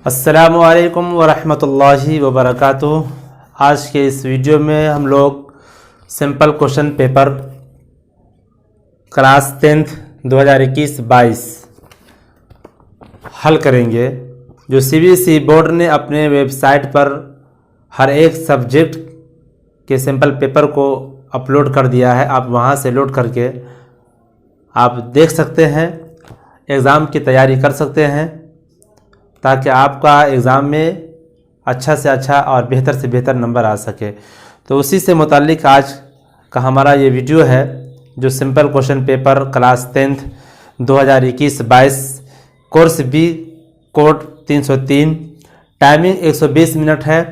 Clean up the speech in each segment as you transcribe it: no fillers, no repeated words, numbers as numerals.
السلام علیکم ورحمۃ اللہ وبرکاتہ۔ آج کے اس ویڈیو میں ہم لوگ simple question paper class 10th 2021-22 حل کریں گے، جو C B S E board نے اپنے ویب سائٹ پر ہر ایک سبجیکٹ کے سمپل پیپر کو اپلوڈ کر دیا ہے۔ آپ وہاں سے لوڈ کر کے آپ دیکھ سکتے ہیں، ایگزام کی تیاری کر سکتے ہیں، تاکہ آپ کا ایگزام میں اچھا سے اچھا اور بہتر سے بہتر نمبر آ سکے۔ تو اسی سے متعلق آج کا ہمارا یہ ویڈیو ہے، جو sample question paper class 10th 2021-22 course B code 303، timing 120 minute ہے،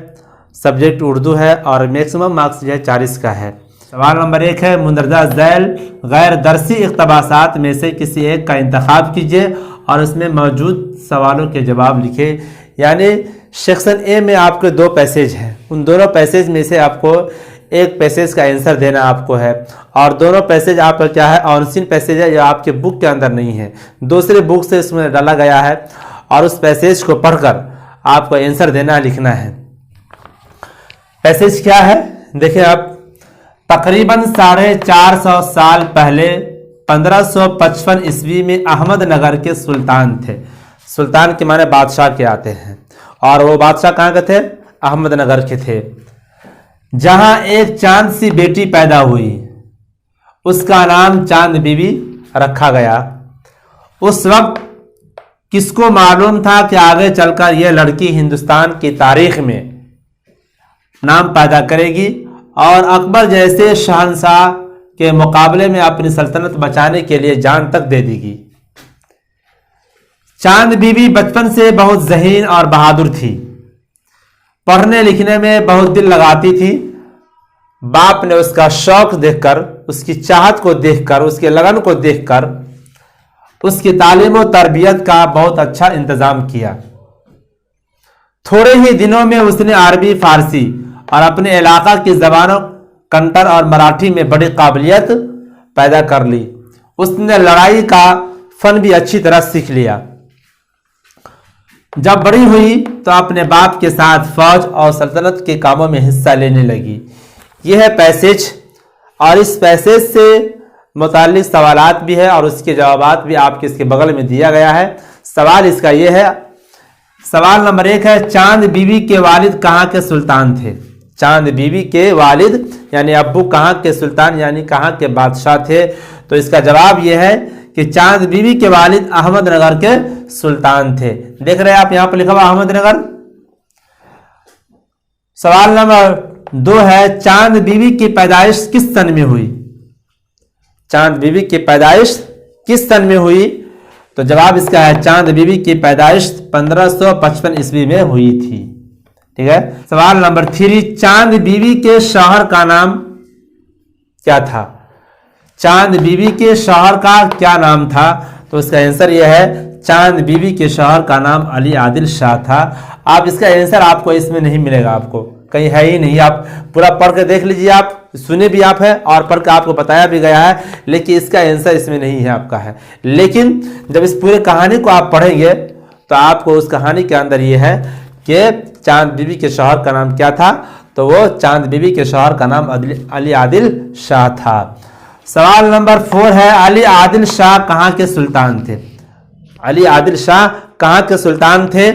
سبجیکٹ اردو ہے اور میکسیمم مارکس جو ہے 40 کا ہے۔ سوال نمبر 1 ہے، مندرجہ ذیل غیر درسی اقتباسات میں سے کسی ایک کا انتخاب کیجیے اور اس میں موجود سوالوں کے جواب لکھے۔ یعنی سیکشن اے میں آپ کے 2 پیسیج ہیں، ان دونوں پیسیج میں سے آپ کو ایک پیسیج کا آنسر دینا آپ کو ہے، اور دونوں پیسیج آپ کا کیا ہے، آنسین پیسیج ہے، یا آپ کے بک کے اندر نہیں ہے، دوسرے بک سے اس میں ڈالا گیا ہے، اور اس پیسیج کو پڑھ کر آپ کو آنسر دینا لکھنا ہے۔ پیسیج کیا ہے دیکھیں آپ، تقریباً 450 سال پہلے 1555 عیسوی میں احمد نگر کے سلطان تھے۔ سلطان کے معنی بادشاہ کے آتے ہیں، اور وہ بادشاہ کہاں کے تھے؟ احمد نگر کے تھے، جہاں ایک چاند سی بیٹی پیدا ہوئی، اس کا نام چاند بی بی رکھا گیا۔ اس وقت کس کو معلوم تھا کہ آگے چل کر یہ لڑکی ہندوستان کی تاریخ میں نام پیدا کرے گی اور اکبر جیسے شہنشاہ کے مقابلے میں اپنی سلطنت بچانے کے لیے جان تک دے دی گی۔ چاند بی بی بچپن سے بہت ذہین اور بہادر تھی، پڑھنے لکھنے میں بہت دل لگاتی تھی۔ باپ نے اس کا شوق دیکھ کر، اس کی چاہت کو دیکھ کر، اس کے لگن کو دیکھ کر اس کی تعلیم و تربیت کا بہت اچھا انتظام کیا۔ تھوڑے ہی دنوں میں اس نے عربی، فارسی اور اپنے علاقہ کی زبانوں کنٹر اور مراٹھی میں بڑی قابلیت پیدا کر لی۔ اس نے لڑائی کا فن بھی اچھی طرح سیکھ لیا۔ جب بڑی ہوئی تو اپنے باپ کے ساتھ فوج اور سلطنت کے کاموں میں حصہ لینے لگی۔ یہ ہے پیسیج، اور اس پیسیج سے متعلق سوالات بھی ہے اور اس کے جوابات بھی آپ کے اس کے بغل میں دیا گیا ہے۔ سوال اس کا یہ ہے، سوال نمبر 1 ہے، چاند بی بی کے والد کہاں کے سلطان تھے؟ چاند بی بی کے والد یعنی ابو کہاں کے سلطان یعنی کہاں کے بادشاہ تھے؟ تو اس کا جواب یہ ہے کہ چاند بی بی کے والد احمد نگر کے سلطان تھے۔ دیکھ رہے ہیں آپ یہاں پر لکھا ہوا احمد نگر۔ سوال نمبر 2 ہے، چاند بی بی کی پیدائش کس سن میں ہوئی؟ چاند بی بی کی پیدائش کس سن میں ہوئی؟ تو جواب اس کا ہے، چاند بی بی کی پیدائش 1555 عیسوی میں ہوئی تھی۔ ٹھیک ہے۔ سوال نمبر 3، چاند بی بی کے شوہر کا نام کیا تھا؟ چاند بی بی کے شوہر کا کیا نام تھا؟ تو اس کا آنسر یہ ہے، چاند بی بی کے شوہر کا نام علی عادل شاہ تھا۔ آپ اس کا آنسر آپ کو اس میں نہیں ملے گا، آپ کو کہیں ہے ہی نہیں۔ آپ پورا پڑھ کے دیکھ لیجئے، آپ سنے بھی آپ ہے اور پڑھ کے آپ کو بتایا بھی گیا ہے، لیکن اس کا آنسر اس میں نہیں ہے آپ کا ہے۔ لیکن جب اس پورے کہانی کو آپ پڑھیں گے تو آپ کو اس کہانی کے اندر یہ ہے کہ چاند بی بی کے شوہر کا نام کیا تھا؟ تو وہ چاند بی بی کے شوہر کا نام علی عادل شاہ تھا۔ سوال نمبر 4 ہے، علی عادل شاہ کہاں کے سلطان تھے؟ علی عادل شاہ کہاں کے سلطان تھے؟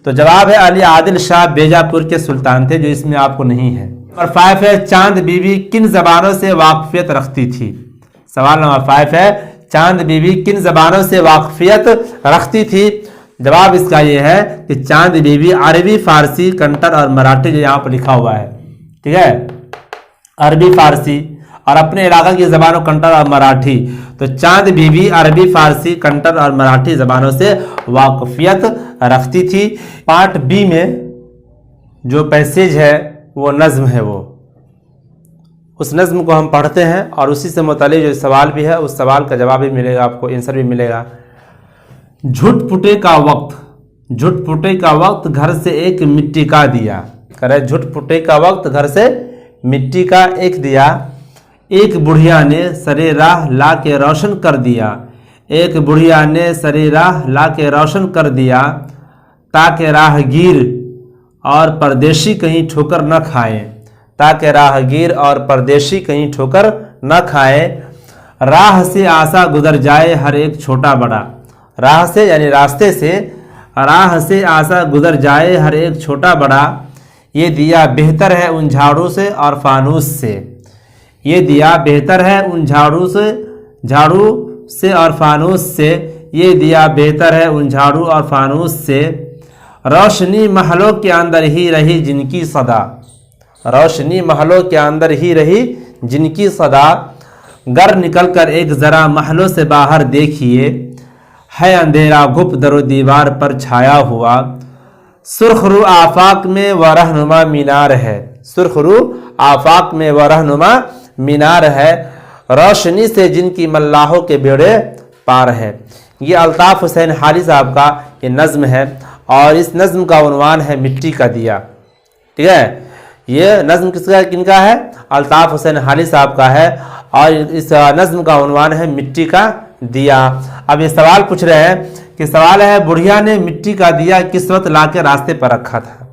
تو جواب ہے، علی عادل شاہ بیجاپور کے سلطان تھے، جو اس میں آپ کو نہیں ہے۔ نمبر 5 ہے، چاند بی بی کن زبانوں سے واقفیت رکھتی تھی؟ سوال نمبر 5 ہے، چاند بی بی کن زبانوں سے واقفیت رکھتی تھی؟ جواب اس کا یہ ہے کہ چاند بی بی عربی، فارسی، کنٹر اور مراٹھی، جو یہاں پر لکھا ہوا ہے، ٹھیک ہے، عربی، فارسی اور اپنے علاقہ کی زبانوں کنٹر اور مراٹھی۔ تو چاند بی بی عربی، فارسی، کنٹر اور مراٹھی زبانوں سے واقفیت رکھتی تھی۔ پارٹ بی میں جو پیسیج ہے وہ نظم ہے، وہ اس نظم کو ہم پڑھتے ہیں اور اسی سے متعلق جو سوال بھی ہے اس سوال کا جواب بھی ملے گا، آپ کو آنسر بھی ملے گا۔ جھٹ پٹے کا وقت، جھٹ پٹے کا وقت گھر سے ایک مٹی کا دیا، کرے جھٹ پٹے کا وقت گھر سے مٹی کا ایک دیا، ایک بڑھیا نے سرے راہ لا کے روشن کر دیا، ایک بڑھیا نے سرے راہ لا کے روشن کر دیا، ताकि राहगीर और परदेशी कहीं ठोकर न खाएं, ताकि राहगीर और परदेशी कहीं ठोकर न खाएं। राह से आशा गुजर जाए हर एक छोटा बड़ा, राह से यानी रास्ते से, राह से आशा गुजर जाए हर एक छोटा बड़ा। ये दिया बेहतर है उन झाड़ू से और फानूस से, ये दिया बेहतर है उन झाड़ू से और फानूस से, ये दिया बेहतर है उन झाड़ू और फानूस से। रोशनी महलों के अंदर ही रही जिनकी सदा, रोशनी महलों के अंदर ही रही जिनकी सदा। गर निकल कर एक ज़रा महलों से बाहर देखिए, है अंधेरा गुप्त दरो दीवार पर छाया हुआ। सुर्खरू आफाक में व रहनुमा मीनार है, सुर्खरू आफाक में व रहनुमा मीनार है। रोशनी से जिनकी मल्लाहों के बेड़े पार है। ये अल्ताफ़ हुसैन हाली साहब का ये नज़्म है और इस नज़्म का उन्वान है मिट्टी का दिया। ठीक है, ये नज़्म किसका किनका है? अल्ताफ़ हुसैन हाली साहब का है और इस नज़्म का उन्वान है मिट्टी का दिया। अब ये सवाल पूछ रहे हैं कि सवाल है बुढ़िया ने मिट्टी का दिया किस वक्त ला के रास्ते पर रखा था।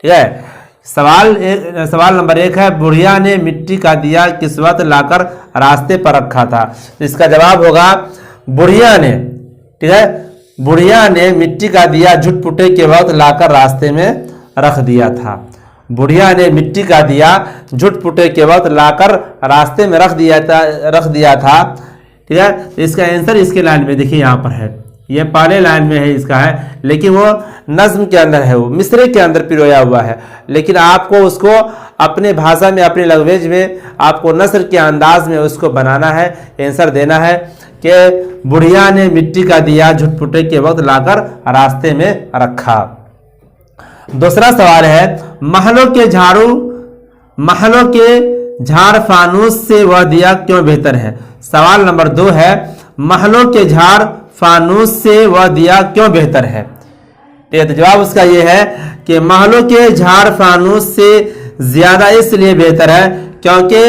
ठीक है, सवाल नंबर 1 है बुढ़िया ने मिट्टी का दिया किस वक्त लाकर रास्ते पर रखा था। तो इसका जवाब होगा बुढ़िया ने। ठीक है, बुढ़िया ने मिट्टी का दिया झुटपुटे के वक्त लाकर रास्ते में रख दिया था। बुढ़िया ने मिट्टी का दिया झुटपुटे के वक्त लाकर रास्ते में रख दिया था। ठीक है, इसका आंसर इसके लाइन में देखिए यहाँ पर है, ये पहले लाइन में है इसका है, लेकिन वो नज्म के अंदर है, वो मिसरे के अंदर पिरोया हुआ है, लेकिन आपको उसको अपने भाषा में, अपने लैंग्वेज में आपको नस्र के अंदाज में उसको बनाना है, आंसर देना है कि बुढ़िया ने मिट्टी का दिया झुटपुटे के वक्त लाकर रास्ते में रखा। दूसरा सवाल है महलों के झाड़ फानूस से वह दिया क्यों बेहतर है। सवाल नंबर 2 है महलों के झाड़ फानूस से वह दिया क्यों बेहतर है। तो जवाब उसका ये है कि महलों के झाड़ फानूस से ज्यादा इसलिए बेहतर है क्योंकि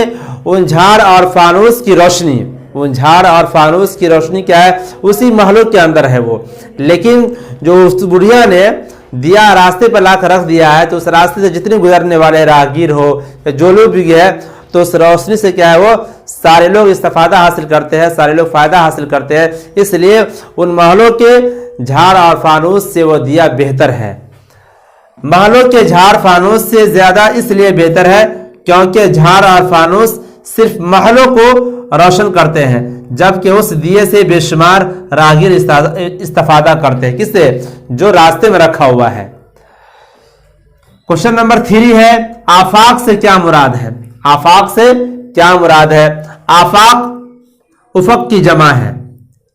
उन झाड़ और फानूस की रोशनी, उन झाड़ और फानूस की रोशनी क्या है, उसी महलों के अंदर है वो। लेकिन जो उस बुढ़िया ने दिया रास्ते पर लाकर रख दिया है, तो उस रास्ते से जितने गुजरने वाले राहगीर हो या जो लोग भी गए, तो उस रोशनी से क्या है वो सारे लोग इस्तेफादा हासिल करते हैं, सारे लोग फायदा हासिल करते हैं। इसलिए उन महलों के झाड़ और फानूस से वो दिया बेहतर है। महलों के झाड़ फानूस से ज्यादा इसलिए बेहतर है क्योंकि झाड़ और फानूस सिर्फ महलों को रोशन करते हैं, जबकि उस दिए से बेशुमार राहगीर इस्तेफादा करते हैं। किससे? जो रास्ते में रखा हुआ है। क्वेश्चन नंबर 3 है आफाक से क्या मुराद है। आफाक से क्या मुराद है। आफाक उफक की जमा है,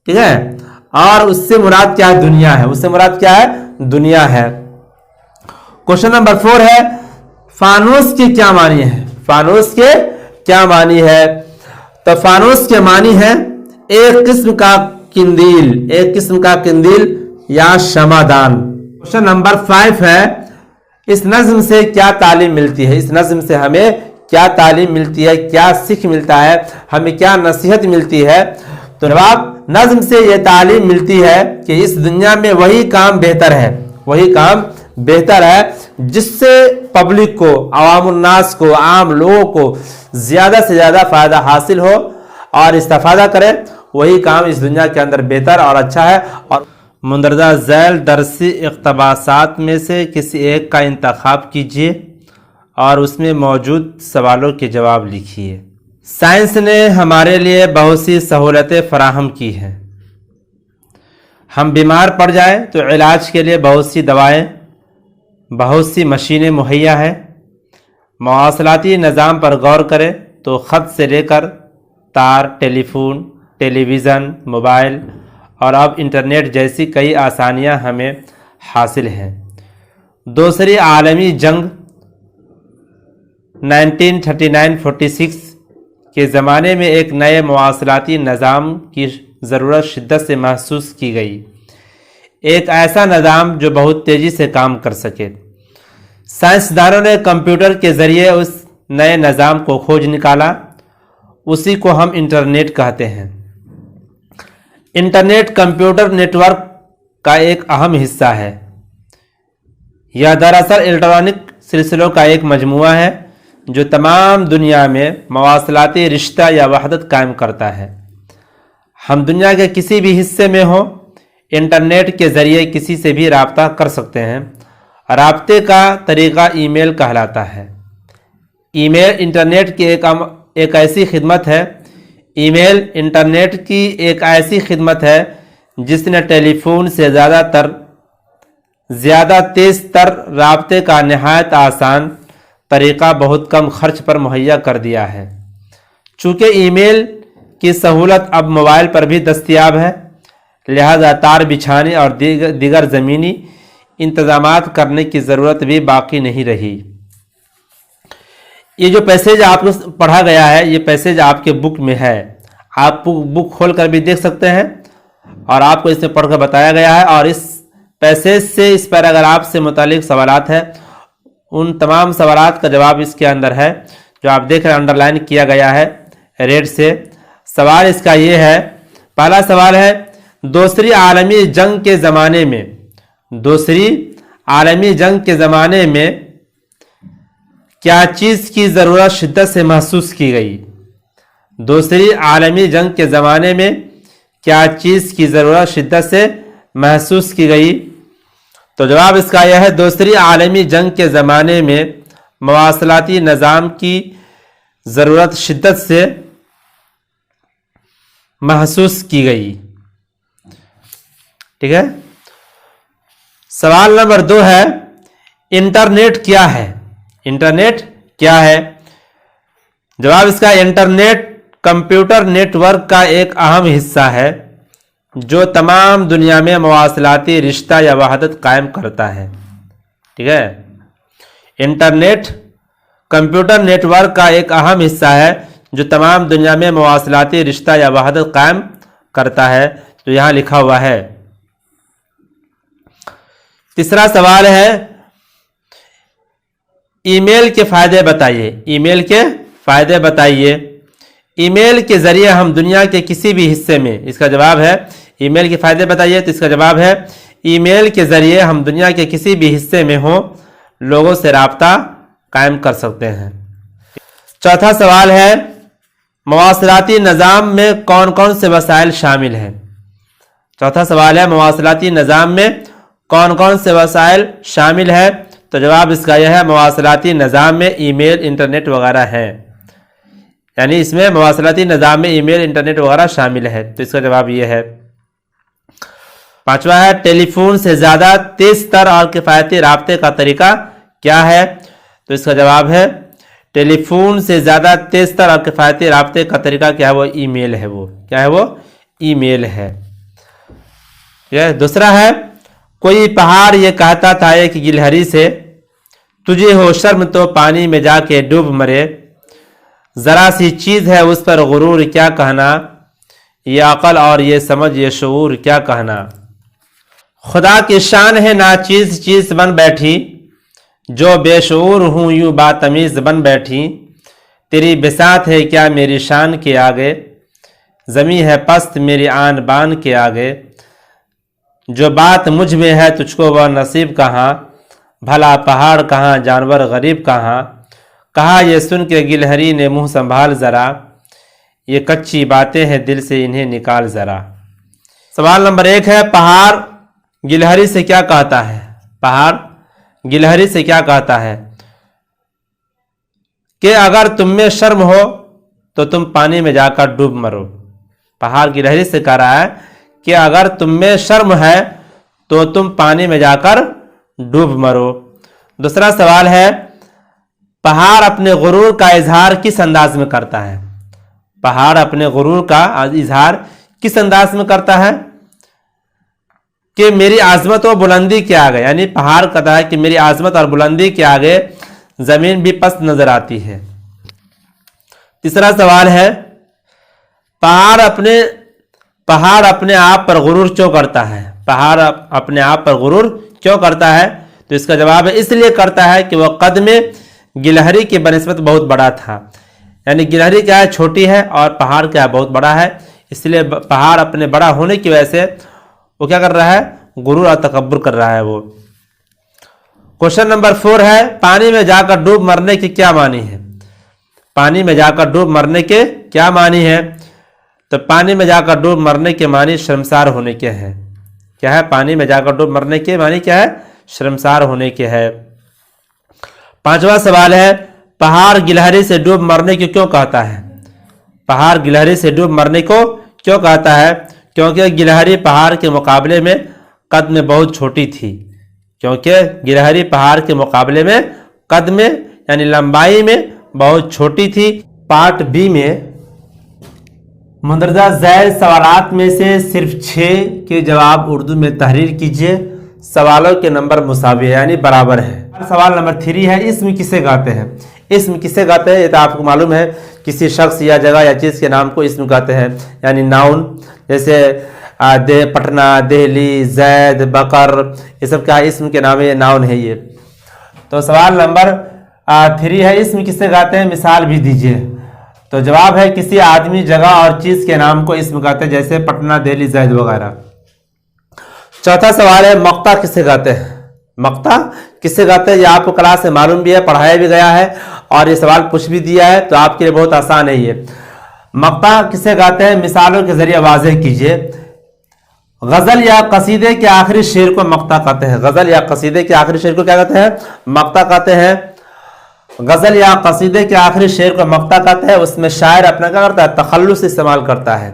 ठीक है, और उससे मुराद क्या है? दुनिया है। उससे मुराद क्या है? दुनिया है। क्वेश्चन नंबर 4 है फानूस के क्या मानी है। फानूस के क्या मानी है। तो फानूस के मानी है एक किस्म का किंदील, एक किस्म का किंदील या शमादान। क्वेश्चन नंबर 5 है इस नज्म से क्या तालीम मिलती है। इस नज्म से हमें क्या तालीम मिलती है, क्या सीख मिलता है, हमें क्या नसीहत मिलती है। तो जवाब नज्म से यह तालीम मिलती है कि इस दुनिया में वही काम बेहतर है, वही काम बेहतर है जिससे पब्लिक को, अवामुन्नास को, आम लोगों को ज्यादा से ज्यादा फायदा हासिल हो और इस्तेफादा करे। वही काम इस दुनिया के अंदर बेहतर और अच्छा है। और मुंदरजा झैल दरसी इक़्तिबासात में से किसी एक का इंतखाब कीजिए और उसमें मौजूद सवालों के जवाब लिखिए। साइंस ने हमारे लिए बहुत सी सहूलतें फराहम की हैं। हम बीमार पड़ जाए तो इलाज के लिए बहुत सी दवाएं, बहुत सी मशीनें मुहैया है। मवासलाती निज़ाम पर गौर करें तो ख़त से लेकर तार, टेलीफोन, टेलीविज़न, मोबाइल और अब इंटरनेट जैसी कई आसानियां हमें हासिल हैं। दूसरी आलमी जंग 1939-46 के ज़माने में एक नए मवासलाती निज़ाम की ज़रूरत शिद्दत से महसूस की गई। एक ऐसा निज़ाम जो बहुत तेज़ी से काम कर सके। साइंसदानों ने कंप्यूटर के ज़रिए उस नए निज़ाम को खोज निकाला। उसी को हम इंटरनेट कहते हैं। इंटरनेट कंप्यूटर नेटवर्क का एक अहम हिस्सा है। یہ دراصل الیکٹرانک سلسلوں کا ایک مجموعہ ہے جو تمام دنیا میں مواصلاتی رشتہ یا وحدت قائم کرتا ہے۔ ہم دنیا کے کسی بھی حصے میں ہوں، انٹرنیٹ کے ذریعے کسی سے بھی رابطہ کر سکتے ہیں۔ رابطے کا طریقہ ای میل کہلاتا ہے۔ ای میل انٹرنیٹ کی ایک ایسی خدمت ہے ای میل انٹرنیٹ کی ایک ایسی خدمت ہے جس نے ٹیلی فون سے زیادہ تیز تر رابطے کا نہایت آسان طریقہ بہت کم خرچ پر مہیا کر دیا ہے۔ چونکہ ای میل کی سہولت اب موبائل پر بھی دستیاب ہے، لہذا تار بچھانے اور دیگر زمینی انتظامات کرنے کی ضرورت بھی باقی نہیں رہی۔ یہ جو پیسیج آپ کو پڑھا گیا ہے، یہ پیسیج آپ کے بک میں ہے، آپ بک کھول کر بھی دیکھ سکتے ہیں اور آپ کو اس میں پڑھ کر بتایا گیا ہے۔ اور اس پیسیج سے اس پیراگراف سے متعلق سوالات ہیں، ان تمام سوالات کا جواب اس کے اندر ہے جو آپ دیکھ رہے ہیں، انڈر لائن کیا گیا ہے ریڈ سے۔ سوال اس کا یہ ہے، پہلا سوال ہے، دوسری عالمی جنگ کے زمانے میں کیا چیز کی ضرورت شدت سے محسوس کی گئی؟ دوسری عالمی جنگ کے زمانے میں کیا چیز کی ضرورت شدت سے محسوس کی گئی؟ تو جواب اس کا یہ ہے، دوسری عالمی جنگ کے زمانے میں مواصلاتی نظام کی ضرورت شدت سے محسوس کی گئی۔ ٹھیک ہے۔ سوال نمبر 2 ہے، انٹرنیٹ کیا ہے؟ انٹرنیٹ کیا ہے؟ جواب اس کا، انٹرنیٹ کمپیوٹر نیٹ ورک کا ایک اہم حصہ ہے جو تمام دنیا میں مواصلاتی رشتہ یا وحدت قائم کرتا ہے۔ ٹھیک ہے، انٹرنیٹ کمپیوٹر نیٹ ورک کا ایک اہم حصہ ہے جو تمام دنیا میں مواصلاتی رشتہ یا وحدت قائم کرتا ہے، جو یہاں لکھا ہوا ہے۔ تیسرا سوال ہے، ای میل کے فائدے بتائیے۔ ای میل کے فائدے بتائیے۔ ای میل کے ذریعے ہم دنیا کے کسی بھی حصے میں، اس کا جواب ہے، ای میل کے فائدے بتائیے، تو اس کا جواب ہے، ای میل کے ذریعے ہم دنیا کے کسی بھی حصے میں ہوں لوگوں سے رابطہ قائم کر سکتے ہیں۔ چوتھا سوال ہے، مواصلاتی نظام میں کون کون سے وسائل شامل ہیں؟ چوتھا سوال ہے، مواصلاتی نظام میں کون کون سے وسائل شامل ہیں؟ تو جواب اس کا یہ ہے، مواصلاتی نظام میں ای میل، انٹرنیٹ وغیرہ ہیں، یعنی اس میں مواصلاتی نظام میں ای میل، انٹرنیٹ وغیرہ شامل ہے، تو اس کا جواب یہ ہے۔ پانچواں ہے، ٹیلی فون سے زیادہ تیز تر اور کفایتی رابطے کا طریقہ کیا ہے؟ تو اس کا جواب ہے، ٹیلی فون سے زیادہ تیز تر اور کفایتی رابطے کا طریقہ کیا ہے؟ وہ ای میل ہے۔ وہ کیا ہے؟ وہ ای میل ہے۔ دوسرا ہے، کوئی پہاڑ یہ کہتا تھا ایک گلہری سے، تجھے ہو شرم تو پانی میں جا کے ڈوب مرے، ذرا سی چیز ہے اس پر غرور کیا کہنا، یہ عقل اور یہ سمجھ یہ شعور کیا کہنا، خدا کی شان ہے ناچیز چیز بن بیٹھی، جو بے شعور ہوں یوں باتمیز بن بیٹھی، تیری بساط ہے کیا میری شان کے آگے، زمیں ہے پست میری آن بان کے آگے، جو بات مجھ میں ہے تجھ کو وہ نصیب کہاں، بھلا پہاڑ کہاں جانور غریب کہاں، کہا یہ سن کے گلہری نے منہ سنبھال ذرا، یہ کچی باتیں ہیں دل سے انہیں نکال ذرا۔ سوال نمبر 1 ہے، پہاڑ گلہری سے کیا کہتا ہے؟ پہاڑ گلہری سے کیا کہتا ہے؟ کہ اگر تم میں شرم ہو تو تم پانی میں جا کر ڈوب مرو۔ پہاڑ گلہری سے کہہ رہا ہے کہ اگر تم میں شرم ہے تو تم پانی میں جا کر ڈوب مرو۔ دوسرا سوال ہے، پہاڑ اپنے غرور کا اظہار کس انداز میں کرتا ہے؟ پہاڑ اپنے غرور کا اظہار کس انداز میں کرتا ہے؟ کہ میری عظمت و بلندی کے آگے، یعنی پہاڑ کہتا ہے کہ میری عظمت اور بلندی کے آگے زمین بھی پست نظر آتی ہے۔ تیسرا سوال ہے، پہاڑ اپنے آپ پر غرور کیوں کرتا ہے؟ پہاڑ اپنے آپ پر غرور کیوں کرتا ہے؟ تو اس کا جواب ہے، اس لیے کرتا ہے کہ وہ قد میں گلہری کی بنسبت بہت بڑا تھا، یعنی گلہری کیا ہے؟ چھوٹی ہے اور پہاڑ کیا ہے؟ بہت بڑا ہے، اس لیے پہاڑ اپنے بڑا ہونے کی وجہ سے وہ کیا کر رہا ہے؟ غرور اور تکبر کر رہا ہے وہ۔ क्वेश्चन नंबर 4 है, पानी में जाकर डूब मरने के क्या मानी है? पानी में जाकर डूब मरने के क्या मानी है? तो पानी में जाकर डूब मरने के मानी शर्मसार होने के हैं। क्या है? पानी में जाकर डूब मरने के मानी क्या है? शर्मसार होने के है। 5वां सवाल है, पहाड़ गिलहरी से डूब मरने को क्यों कहता है? पहाड़ गिलहरी से डूब मरने को क्यों कहता है? क्योंकि गिलहरी पहाड़ के मुकाबले में कद में बहुत छोटी थी। क्योंकि गिलहरी पहाड़ के मुकाबले में कद में यानी लंबाई में बहुत छोटी थी। पार्ट बी में मुंदरजा झैल सवालात में से सिर्फ 6 के जवाब उर्दू में तहरीर कीजिए। सवालों के नंबर मुसावी यानी बराबर है। सवाल नंबर 3 है, इसम किसे कहते हैं? इसम किसे कहते हैं? ये तो आपको मालूम है, किसी शख्स या जगह या चीज़ के नाम को इसम कहते हैं यानी नाउन। जैसे पटना, दिल्ली, जैद, बकर, ये सब क्या इसम के नाम है, ये नाउन है ये। तो सवाल नंबर 3 है, इसम किसे कहते हैं? मिसाल भी दीजिए। तो जवाब है किसी आदमी, जगह और चीज के नाम को इसम कहते हैं, जैसे पटना, दिल्ली, जैद वगैरह। चौथा सवाल है, मक्ता किसे कहते हैं? मक्ता किसे कहते हैं? ये आपको क्लास में मालूम भी है, पढ़ाया भी गया है और ये सवाल पूछ भी दिया है, तो आपके लिए बहुत आसान है ये। मक्ता किसे कहते हैं? मिसालों के जरिए वाज़ेह कीजिए। गजल या कसीदे के आखिरी शेर को मक्ता कहते हैं। गजल या कसीदे के आखिरी शेर को क्या कहते हैं? मक्ता कहते हैं। गजल या कसीदे के आखिरी शेर को मक्ता कहते हैं। उसमें शायर अपना क्या करता है? तखल्लुस इस्तेमाल करता है।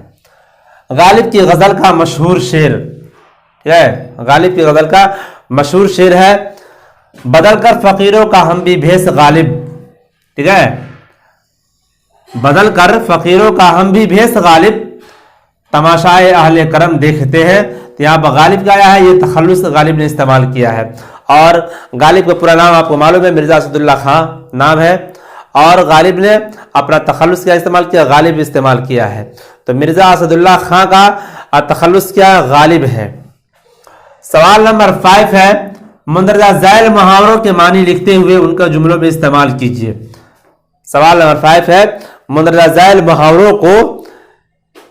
गालिब की गजल का मशहूर शेर, ठीक है, गालिब की गजल का मशहूर शेर है, बदल कर फकीरों का हम भी भेष गालिब, ठीक है, बदल कर फकीरों का हम भी भेष गालिब, तमाशाए अहले करम देखते हैं। तो यहाँ पर गालिब का आया है, ये तखल्लुस गालिब ने इस्तेमाल किया है। और गालिब का पूरा नाम आपको मालूम है, मिर्जा असदुल्ला खां नाम है, और गालिब ने अपना तखल्लुस क्या इस्तेमाल किया? गालिब इस्तेमाल किया है। तो मिर्जा असदुल्ला खां का तखल्लुस क्या? गालिब है। सवाल नंबर 5 है, मुंदरजा झैल मुहावरों के मानी लिखते हुए उनका जुमलों में इस्तेमाल कीजिए। सवाल नंबर 5 है, मुंदरजा झैल मुहावरों को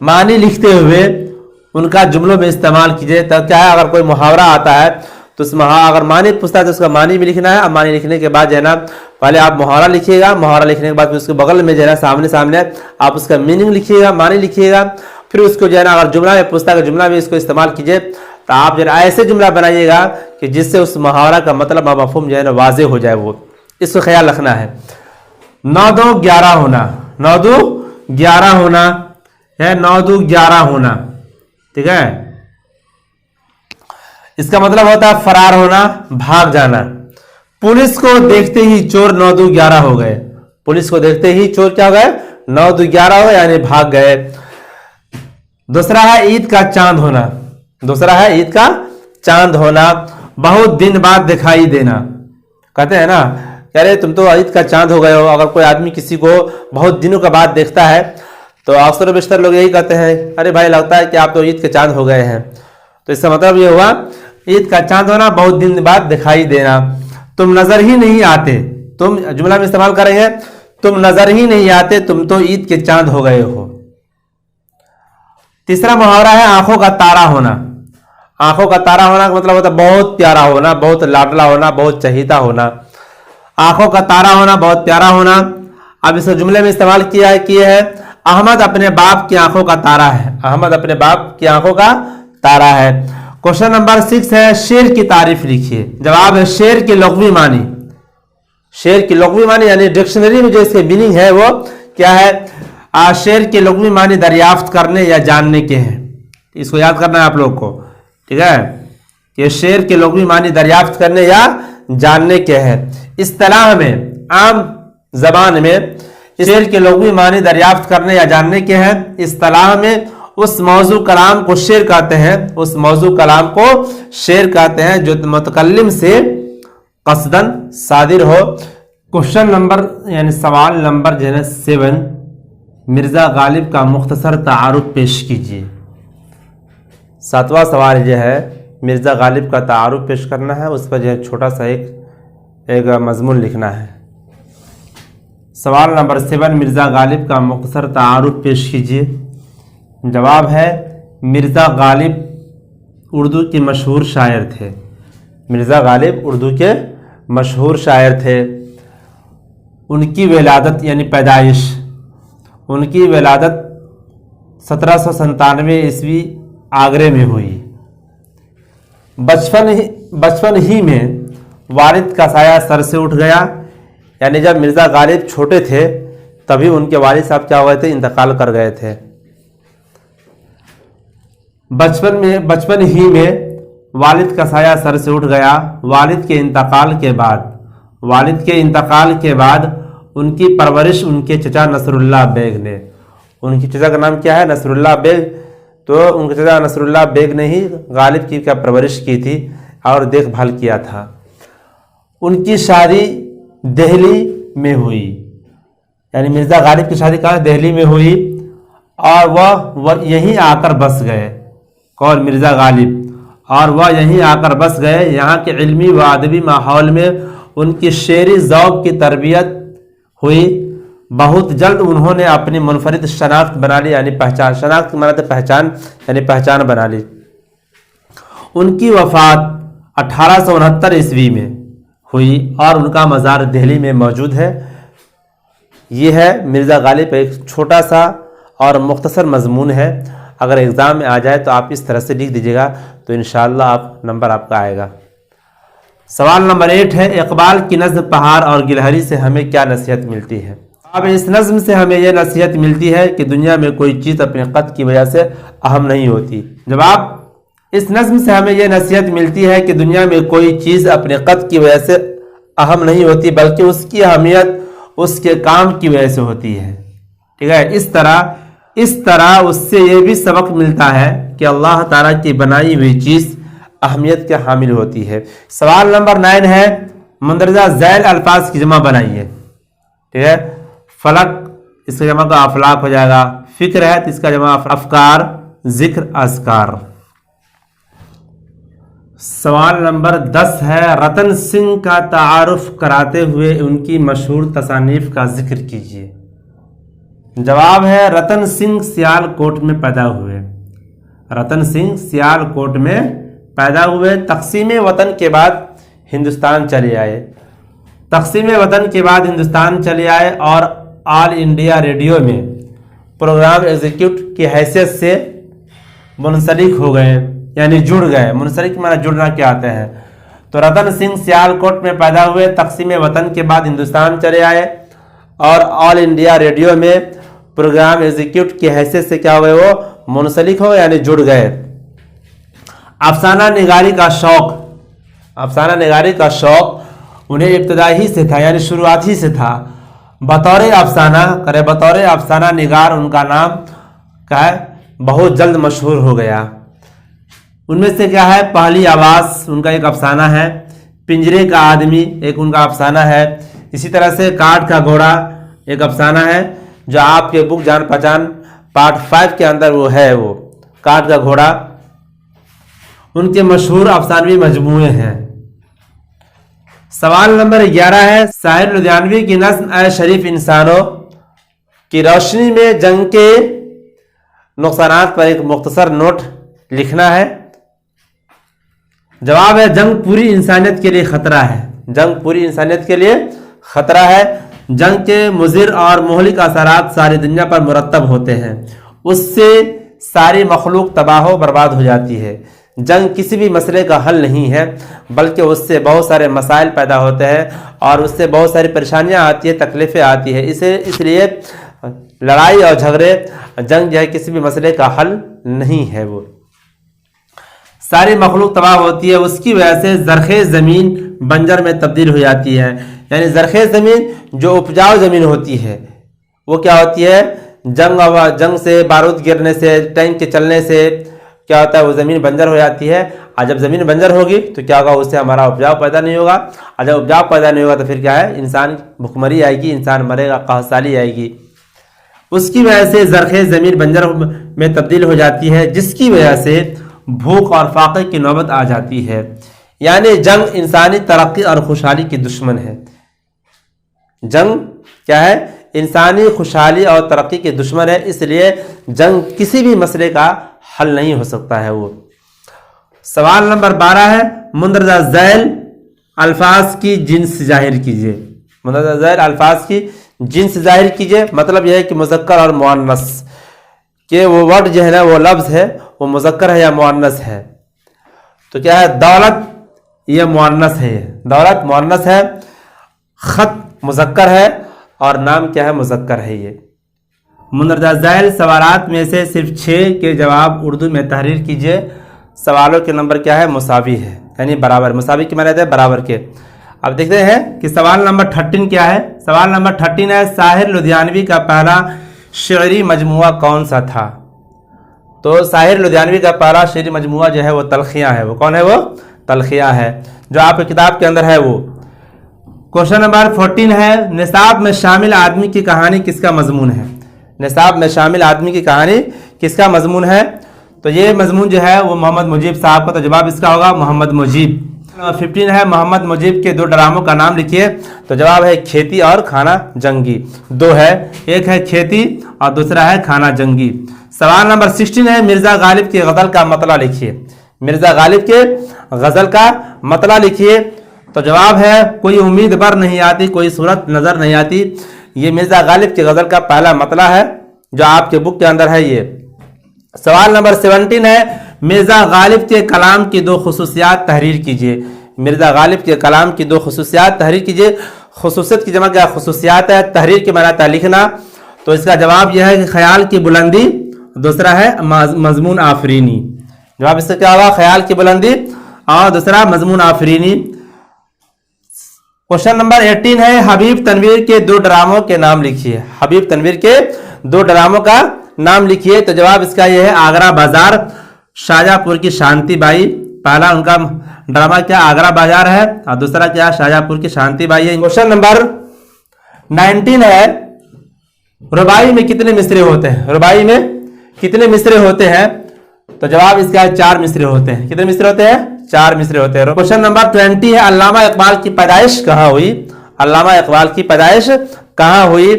मानी लिखते हुए उनका जुमलों में इस्तेमाल कीजिए। तो क्या है, अगर कोई मुहावरा आता है तो उस अगर मानी पूछता है तो उसका मानी भी लिखना है। और मानी लिखने के बाद जो है ना, पहले आप मुहावरा लिखिएगा, मुहावरा लिखने के बाद उसके बगल में जो है ना, सामने सामने आप उसका मीनिंग लिखिएगा, मानी लिखिएगा। फिर उसको जो है ना, अगर जुमला में पूछता है कि जुमला में इसको इस्तेमाल कीजिए, तो आप जो है ऐसे जुमला बनाइएगा कि जिससे उस मुहावरा का मतलब मफहूम जो है ना वाज़ेह हो जाए। वो इसको ख्याल रखना है। 9-2-11 होना, 9-2-11 होना है, 9-2-11 होना, ठीक है। इसका मतलब होता है फरार होना, भाग जाना। पुलिस को देखते ही चोर 9-2-11 हो गए। पुलिस को देखते ही चोर क्या हो गए? 9-2-11 हो गए, यानी भाग गए। दूसरा है ईद का चांद होना। दूसरा है ईद का चांद होना, बहुत दिन बाद दिखाई देना। कहते हैं ना, कह रहे तुम तो ईद का चांद हो गए हो। अगर कोई आदमी किसी को बहुत दिनों के बाद देखता है तो अक्सर बेशतर लोग यही कहते हैं, अरे भाई लगता है कि आप तो ईद के चांद हो गए हैं। तो इसका मतलब ये हुआ ईद का चांद होना, बहुत दिन बाद दिखाई देना। तुम नजर ही नहीं आते, तुम जुमला में इस्तेमाल करेंगे, तुम नजर ही नहीं आते, तुम तो ईद के चांद हो गए हो। तीसरा मुहावरा है आंखों का तारा होना। आंखों का तारा होना का मतलब होता है बहुत प्यारा होना, बहुत लाडला होना, बहुत चहीता होना। आंखों का तारा होना, बहुत प्यारा होना। अब इस जुमले में इस्तेमाल किया है अहमद अपने बाप की आंखों का तारा है। अहमद अपने बाप की आंखों का तारा है। क्वेश्चन नंबर 6 है, शेर की तारीफ लिखिए। जवाब है शेर की लुग़वी मानी। शेर की लुग़वी मानी यानी डिक्शनरी में जो इसके मीनिंग है वो क्या है? शेर की लुग़वी मानी दरियाफ्त करने या जानने के हैं। इसको याद करना है आप लोग को, ठीक है, कि शेर की लुग़वी मानी दरियाफ्त करने या जानने के हैं। इस्तिलाह में, आम जबान में शेर के लुग़वी मानी दरियाफ्त करने या जानने के हैं। इस्तिलाह में उस मौजू कलाम को शेर कहते हैं, उस मौजू कलाम को शेर कहते हैं जो मुतकल्लिम से कसदन सादिर हो। क्वेश्चन नंबर यानी सवाल नंबर जो है 7, मिर्जा गालिब का मुख्तसर तारुफ पेश कीजिए। 7वां सवाल जो है मिर्जा गालिब का तारुफ पेश करना है, उस पर जो है छोटा सा एक मजमून लिखना है। सवाल नंबर 7, मिर्जा गालिब का मुख्तसर तारुफ पेश कीजिए। जवाब है मिर्जा गालिब उर्दू के मशहूर शायर थे। मिर्जा गालिब उर्दू के مشہور شاعر تھے. ان کی ولادت یعنی پیدائش، ان کی ولادت 1797 عیسوی آگرے میں ہوئی. بچپن ہی میں والد کا سایہ سر سے اٹھ گیا. یعنی جب مرزا غالب چھوٹے تھے تبھی ان کے والد صاحب کیا ہوئے تھے؟ انتقال کر گئے تھے. بچپن ہی میں والد کا سایہ سر سے اٹھ گیا. والد کے انتقال کے بعد ان کی پرورش ان کے چچا نصر اللہ بیگ نے، ان کی چچا کا نام کیا ہے؟ نصر اللہ بیگ. تو ان کے چچا نصر اللہ بیگ نے ہی غالب کی کیا پرورش کی تھی اور دیکھ بھال کیا تھا. ان کی شادی دہلی میں ہوئی. یعنی مرزا غالب کی شادی کہاں؟ دہلی میں ہوئی. اور وہ یہیں آ کر بس گئے. کون؟ مرزا غالب. اور وہ یہیں آ کر بس گئے. یہاں کے علمی و ادبی ماحول میں ان کی شعری ذوق کی تربیت ہوئی. بہت جلد انہوں نے اپنی منفرد شناخت بنا لی، یعنی پہچان. شناخت معنی پہچان، یعنی پہچان بنا لی. ان کی وفات 1869 عیسوی میں ہوئی اور ان کا مزار دہلی میں موجود ہے. یہ ہے مرزا غالب. ایک چھوٹا سا اور مختصر مضمون ہے. اگر ایگزام میں آ جائے تو آپ اس طرح سے لکھ دیجیے گا تو انشاءاللہ نمبر آپ کا آئے گا. سوال نمبر 8 ہے، اقبال کی نظم پہاڑ اور گلہری سے ہمیں کیا نصیحت ملتی ہے؟ اب اس نظم سے ہمیں یہ نصیحت ملتی ہے کہ دنیا میں کوئی چیز اپنے قد کی وجہ سے اہم نہیں ہوتی. جواب، اس نظم سے ہمیں یہ نصیحت ملتی ہے کہ دنیا میں کوئی چیز اپنے قد کی وجہ سے اہم نہیں ہوتی، بلکہ اس کی اہمیت اس کے کام کی وجہ سے ہوتی ہے. ٹھیک ہے. اس طرح اس سے یہ بھی سبق ملتا ہے کہ اللہ تعالیٰ کی بنائی ہوئی چیز اہمیت کے حامل ہوتی ہے. سوال نمبر 9 ہے، مندرجہ ذیل الفاظ کی جمع بنائیے. ٹھیک ہے. فلک، اس کا جمع کا افلاک ہو جائے گا. فکر ہے تو اس کا جمع افکار. ذکر، اذکار. سوال نمبر 10 ہے، رتن سنگھ کا تعارف کراتے ہوئے ان کی مشہور تصانیف کا ذکر کیجیے. جواب ہے، رتن سنگھ سیال کوٹ میں پیدا ہوئے. رتن سنگھ سیال کوٹ میں پیدا ہوئے. تقسیم وطن کے بعد ہندوستان چلے آئے. تقسیم وطن کے بعد ہندوستان چلے آئے اور آل انڈیا ریڈیو میں پروگرام ایگزیکٹو کی حیثیت سے منسلک ہو گئے، یعنی جڑ گئے. منسلک معنی جڑنا کیا آتے ہیں. تو رتن سنگھ سیال کوٹ میں پیدا ہوئے، تقسیم وطن کے بعد ہندوستان چلے آئے اور آل انڈیا ریڈیو میں پروگرام ایگزیکٹو کی حیثیت سے کیا ہوئے؟ وہ منسلک ہو، یعنی جڑ گئے. افسانہ نگاری کا شوق، افسانہ نگاری کا شوق انہیں ابتدائی سے تھا، یعنی شروعاتی سے تھا. بطور افسانہ نگار ان کا نام کیا ہے؟ بہت جلد مشہور ہو گیا. ان میں سے کیا ہے؟ پہلی آواز ان کا ایک افسانہ ہے. پنجرے کا آدمی ایک ان کا افسانہ ہے. اسی طرح سے کاٹ کا گھوڑا ایک افسانہ ہے جو آپ کے بک جان پہچان پارٹ 5 کے اندر وہ ہے. وہ کاٹ کا گھوڑا ان کے مشہور افسانوی مجموعے ہیں. سوال نمبر 11 ہے، ساحر لدھیانوی کی نظم اے شریف انسانوں کی روشنی میں جنگ کے نقصانات پر ایک مختصر نوٹ لکھنا ہے. جواب ہے، جنگ پوری انسانیت کے لیے خطرہ ہے. جنگ پوری انسانیت کے لیے خطرہ ہے. جنگ کے مضر اور مہلک اثرات ساری دنیا پر مرتب ہوتے ہیں. اس سے ساری مخلوق تباہ و برباد ہو جاتی ہے. جنگ کسی بھی مسئلے کا حل نہیں ہے، بلکہ اس سے بہت سارے مسائل پیدا ہوتے ہیں اور اس سے بہت ساری پریشانیاں آتی ہیں، تکلیفیں آتی ہیں. اس لیے لڑائی اور جھگڑے، جنگ جو ہے کسی بھی مسئلے کا حل نہیں ہے. وہ ساری مخلوق تباہ ہوتی ہے. اس کی وجہ سے زرخیز زمین بنجر میں تبدیل ہو جاتی ہے. یعنی زرخیز زمین جو اپجاؤ زمین ہوتی ہے وہ کیا ہوتی ہے؟ جنگ سے، بارود گرنے سے، ٹینک کے چلنے سے کیا ہوتا ہے؟ وہ زمین بنجر ہو جاتی ہے. اور جب زمین بنجر ہوگی تو کیا ہوگا؟ اس سے ہمارا اپجاؤ پیدا نہیں ہوگا. اور جب اپجاؤ پیدا نہیں ہوگا تو پھر کیا ہے؟ انسان بھوکمری آئے گی، انسان مرے گا، قحط سالی آئے گی. اس کی وجہ سے زرخیز زمین بنجر میں تبدیل ہو جاتی ہے، جس کی وجہ سے بھوک اور فاقے کی نوبت آ جاتی ہے. یعنی جنگ انسانی ترقی اور خوشحالی کی دشمن ہے. جنگ کیا ہے؟ انسانی خوشحالی اور ترقی کے دشمن ہے. اس لیے جنگ کسی بھی مسئلے کا حل نہیں ہو سکتا ہے. وہ سوال نمبر 12 ہے، مندرجہ ذیل अल्फाज की जिन्स जाहिर कीजिए। मुंदरजा ज़ैल अल्फाज की जिन्स जाहिर कीजिए, मतलब यह है कि मुज़क्कर और मुअन्नस के वो वर्ड जो है ना, वो लफ्ज़ है, वो मुज़क्कर है या मुअन्नस है। तो क्या है, दौलत ये मुअन्नस है, दौलत मुअन्नस है, ख़त मुज़क्कर है और नाम क्या है, मुज़क्कर है ये। मुंदरजा ज़ैल सवालात में से सिर्फ 6 के जवाब उर्दू में तहरीर कीजिए। सवालों के नंबर क्या है, मुसावी है, यानी बराबर। मुसावी के माने रहते हैं बराबर के। अब देखते हैं कि सवाल नंबर 13 क्या है। सवाल नंबर 13 है, साहिर लुधियानवी का पहला शेरी मजमुआ कौन सा था। तो साहिर लुधियानवी का पहला शेरी मजमुआ जो है वो तलखियाँ है। वो कौन है, वो तलखियाँ है, जो आपकी किताब के अंदर है वो। क्वेश्चन नंबर 14 है, निसाब में शामिल आदमी की कहानी किसका मजमून है। निसाब में शामिल आदमी की कहानी किसका मजमून है। तो ये मजमून जो है वो मोहम्मद मुजीब साहब का। तो जवाब इसका होगा मोहम्मद मुजीब। 15 है, मोहम्मद मुजीब के 2 ड्रामों का नाम लिखिए। तो जवाब है खेती और खाना जंगी। 2 है, एक है खेती और दूसरा है खाना जंगी। सवाल नंबर 16 है, मिर्जा गालिब की गजल का मतला लिखिए। मिर्जा गालिब के गजल का मतला लिखिए। तो जवाब है, कोई उम्मीद बर नहीं आती, कोई सूरत नजर नहीं आती। ये मिर्जा गालिब की गजल का पहला मतला है जो आपके बुक के अंदर है ये। सवाल नंबर 17 है, मिर्जा गालिब के कलाम की 2 खुसूसियात तहरीर कीजिए। मिर्जा गालिब के कलाम की 2 खुसूसियात तहरीर कीजिए। खुसूसियत की जमा क्या, खुसूसियात है, तहरीर के माना था लिखना। तो इसका जवाब यह है कि ख्याल की बुलंदी, दूसरा है मजमून आफरीनी। जवाब इसका क्या होगा, ख्याल की बुलंदी और दूसरा मजमून आफरीनी। क्वेश्चन नंबर 18 है, हबीब तनवीर के 2 ड्रामों के नाम लिखिए। हबीब तनवीर के 2 ड्रामों का नाम लिखिए। तो जवाब इसका यह है, आगरा बाजार, शाहजहांपुर की शांति बाई। पहला उनका ड्रामा क्या, आगरा बाजार है और दूसरा क्या, शाहजहांपुर की शांति बाई है। क्वेश्चन नंबर 19 है, रुबाई में कितने मिसरे होते हैं। रुबाई में कितने मिसरे होते हैं। तो जवाब इसका है 4 मिसरे होते हैं। कितने मिसरे होते हैं, 4 मिसरे होते हैं। क्वेश्चन नंबर 20 है, अल्लामा इकबाल की पैदाइश कहाँ हुई। अल्लामा इकबाल की पैदाइश कहाँ हुई।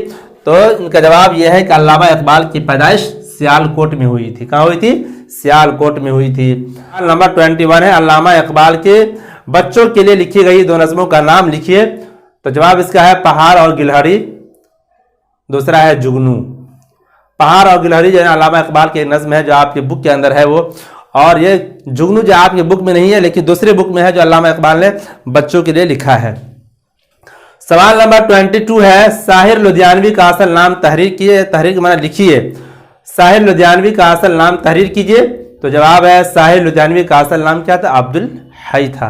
तो इनका जवाब यह है कि अल्लामा इकबाल की पैदाइश सियालकोट में हुई थी। कहाँ हुई थी, सियालकोट में हुई थी। नंबर 21 है, अल्लामा इकबाल के बच्चों के लिए लिखी गई 2 नज़मों का नाम लिखिए। तो जवाब इसका है पहाड़ और गिलहरी, दूसरा है जुगनू। पहाड़ और गिलहरी जो है अल्लामा इकबाल की नज़्म है जो आपके बुक के अंदर है वो, और ये जुगनू जो आपके बुक में नहीं है लेकिन दूसरे बुक में है जो अल्लामा इकबाल ने बच्चों के लिए लिखा है। सवाल नंबर 22 है, साहिर लुधियानवी का असल नाम तहरीर कीजिए। तहरीर के माने लिखिए। साहिर लुधियानवी का असल नाम तहरीर कीजिए। तो जवाब है, साहिर लुधियानवी का असल नाम क्या था, अब्दुल हई था।